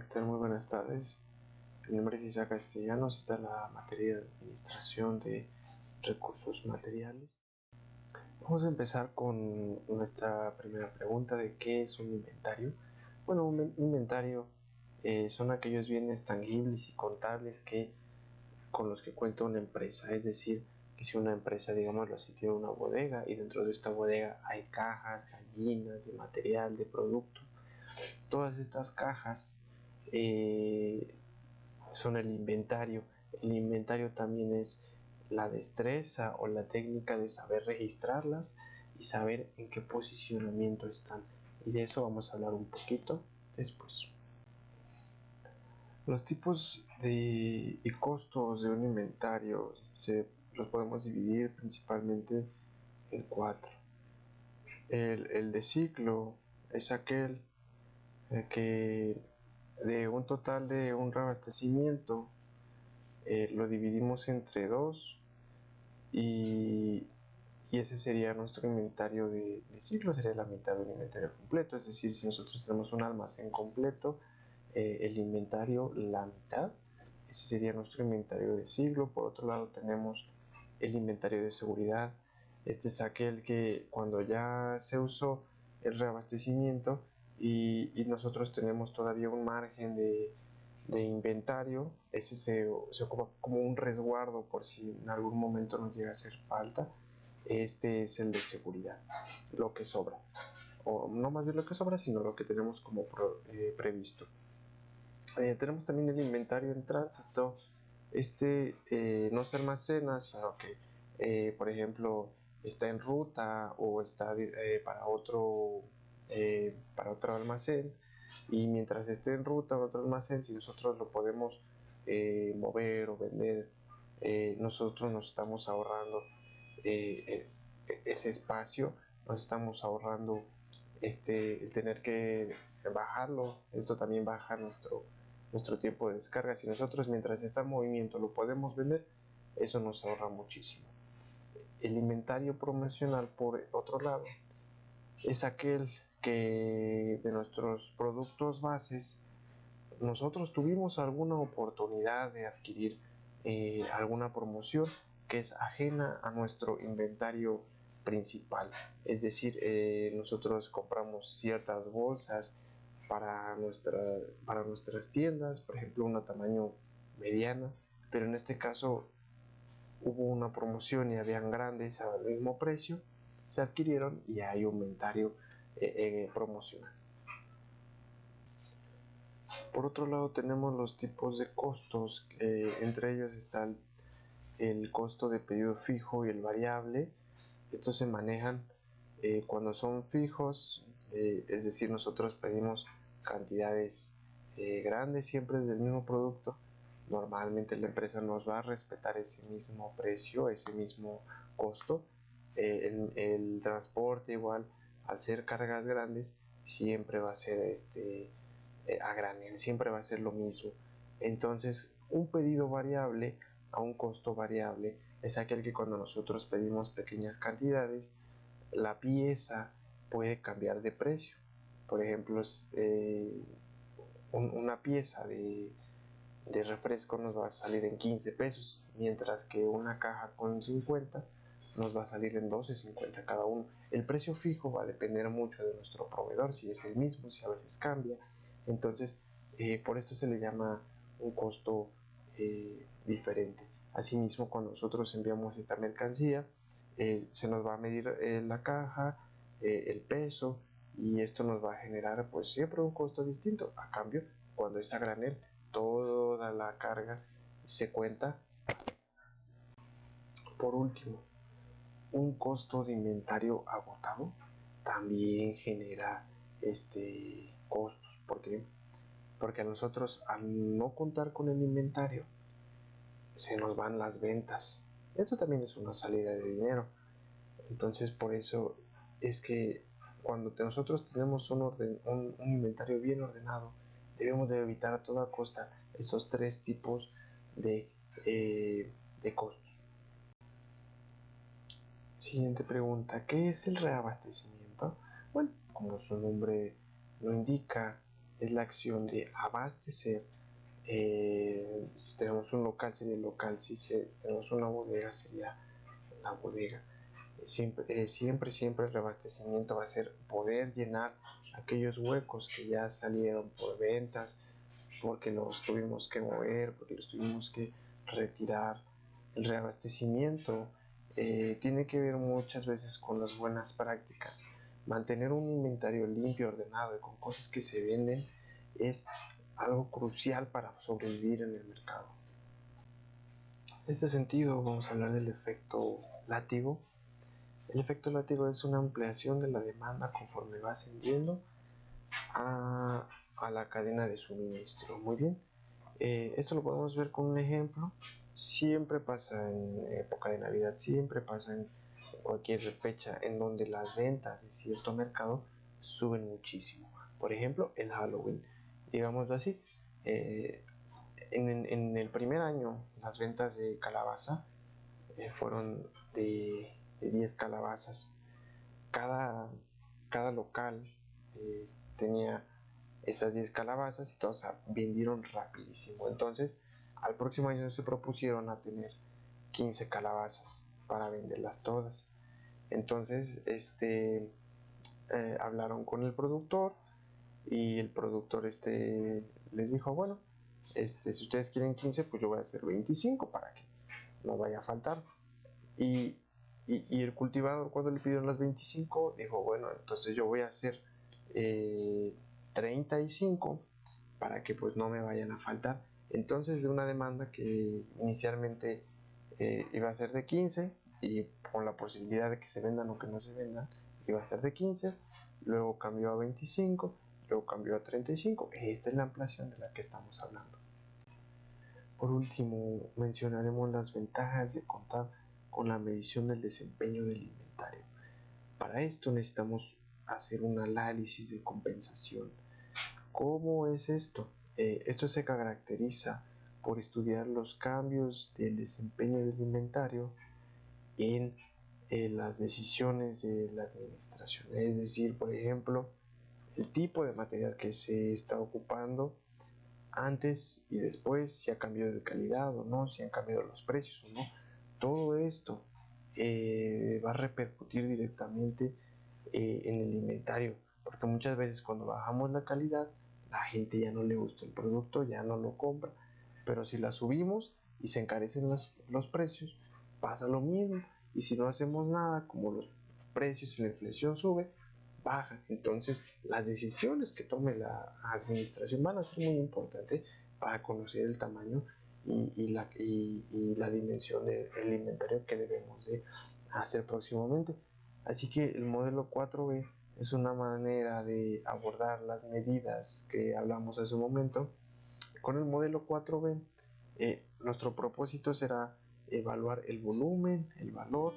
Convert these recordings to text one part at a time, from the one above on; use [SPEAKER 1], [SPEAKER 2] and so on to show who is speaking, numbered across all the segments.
[SPEAKER 1] Hola, ¿qué tal? Muy buenas tardes. Mi nombre es Isaac Castellanos, esta es la materia de Administración de Recursos Materiales. Vamos a empezar con nuestra primera pregunta de ¿qué es un inventario? Bueno, un inventario son aquellos bienes tangibles y contables con los que cuenta una empresa, es decir, que si una empresa, digámoslo así, tiene una bodega y dentro de esta bodega hay cajas, gallinas de material, de producto, todas estas cajas son el inventario. El inventario también es la destreza o la técnica de saber registrarlas y saber en qué posicionamiento están. Y de eso vamos a hablar un poquito después. Los tipos y costos de un inventario los podemos dividir principalmente en cuatro. El de ciclo es aquel que de un total de un reabastecimiento lo dividimos entre dos y ese sería nuestro inventario de ciclo, sería la mitad del inventario completo. Es decir, si nosotros tenemos un almacén completo, el inventario la mitad, ese sería nuestro inventario de ciclo. Por otro lado tenemos el inventario de seguridad. Este es aquel que cuando ya se usó el reabastecimiento y nosotros tenemos todavía un margen de inventario, ese se ocupa como un resguardo por si en algún momento nos llega a hacer falta. Este es el de seguridad, lo que sobra, o no más bien lo que sobra, sino lo que tenemos como previsto. Tenemos también el inventario en tránsito. No se almacena, sino que por ejemplo está en ruta o está para otro almacén, y mientras esté en ruta o otro almacén, si nosotros lo podemos mover o vender, nosotros nos estamos ahorrando ese espacio, nos estamos ahorrando el tener que bajarlo. Esto también baja nuestro tiempo de descarga. Si nosotros mientras está en movimiento lo podemos vender, eso nos ahorra muchísimo. El inventario promocional, por otro lado, es aquel que de nuestros productos bases nosotros tuvimos alguna oportunidad de adquirir alguna promoción que es ajena a nuestro inventario principal. Es decir, nosotros compramos ciertas bolsas para nuestras tiendas, por ejemplo, una tamaño mediana, pero en este caso hubo una promoción y habían grandes al mismo precio, se adquirieron y hay un inventario promocional. Por otro lado tenemos los tipos de costos, entre ellos está el costo de pedido fijo y el variable. Estos se manejan cuando son fijos, es decir, nosotros pedimos cantidades grandes siempre del mismo producto. Normalmente la empresa nos va a respetar ese mismo precio, ese mismo costo. El transporte igual, al ser cargas grandes, siempre va a ser a granel, siempre va a ser lo mismo. Entonces, un pedido variable a un costo variable es aquel que cuando nosotros pedimos pequeñas cantidades, la pieza puede cambiar de precio. Por ejemplo, una pieza de refresco nos va a salir en 15 pesos, mientras que una caja con 50 nos va a salir en 12.50 cada uno. El precio fijo va a depender mucho de nuestro proveedor, si es el mismo, si a veces cambia. Entonces, por esto se le llama un costo diferente. Asimismo, cuando nosotros enviamos esta mercancía, se nos va a medir la caja, el peso, y esto nos va a generar pues siempre un costo distinto. A cambio, cuando es a granel, toda la carga se cuenta. Por último, un costo de inventario agotado también genera costos. ¿Por qué? Porque a nosotros, al no contar con el inventario, se nos van las ventas. Esto también es una salida de dinero. Entonces, por eso es que cuando nosotros tenemos un inventario bien ordenado, debemos de evitar a toda costa estos tres tipos de costos. Siguiente pregunta: ¿qué es el reabastecimiento? Bueno, como su nombre lo indica, es la acción de abastecer. Si tenemos un local sería el local, si tenemos una bodega sería la bodega. Siempre el reabastecimiento va a ser poder llenar aquellos huecos que ya salieron por ventas, porque los tuvimos que mover, porque los tuvimos que retirar. El reabastecimiento tiene que ver muchas veces con las buenas prácticas. Mantener un inventario limpio, ordenado y con cosas que se venden es algo crucial para sobrevivir en el mercado. En este sentido, vamos a hablar del efecto látigo. El efecto látigo es una ampliación de la demanda conforme va ascendiendo a la cadena de suministro. Muy bien, esto lo podemos ver con un ejemplo. Siempre pasa en época de Navidad, siempre pasa en cualquier fecha en donde las ventas de cierto mercado suben muchísimo. Por ejemplo, el Halloween, digámoslo así. En el primer año las ventas de calabaza fueron de 10 calabazas. Cada local tenía esas 10 calabazas y todas vendieron rapidísimo. Entonces al próximo año se propusieron a tener 15 calabazas para venderlas todas. Entonces hablaron con el productor y el productor les dijo, bueno, si ustedes quieren 15, pues yo voy a hacer 25 para que no vaya a faltar. Y el cultivador, cuando le pidieron las 25, dijo, bueno, entonces yo voy a hacer 35 para que pues no me vayan a faltar. Entonces, de una demanda que inicialmente iba a ser de 15 y con la posibilidad de que se vendan o que no se vendan, iba a ser de 15, luego cambió a 25, luego cambió a 35. Esta es la ampliación de la que estamos hablando. Por último, mencionaremos las ventajas de contar con la medición del desempeño del inventario. Para esto necesitamos hacer un análisis de compensación. ¿Cómo es esto? Esto se caracteriza por estudiar los cambios del desempeño del inventario en las decisiones de la administración. Es decir, por ejemplo, el tipo de material que se está ocupando antes y después, si ha cambiado de calidad o no, si han cambiado los precios o no. Todo esto va a repercutir directamente en el inventario, porque muchas veces cuando bajamos la calidad, la gente ya no le gusta el producto, ya no lo compra, pero si la subimos y se encarecen los precios, pasa lo mismo, y si no hacemos nada, como los precios y la inflación sube, baja. Entonces las decisiones que tome la administración van a ser muy importantes para conocer el tamaño y la dimensión del inventario que debemos de hacer próximamente. Así que el modelo 4B es una manera de abordar las medidas que hablamos hace un momento. Con el modelo 4B, nuestro propósito será evaluar el volumen, el valor,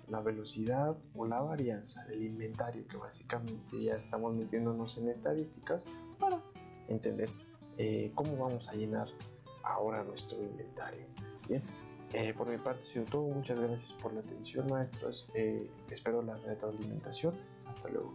[SPEAKER 1] la velocidad o la varianza del inventario, que básicamente ya estamos metiéndonos en estadísticas para entender cómo vamos a llenar ahora nuestro inventario. Bien, por mi parte ha sido todo. Muchas gracias por la atención, maestros. Espero la retroalimentación. Hasta luego.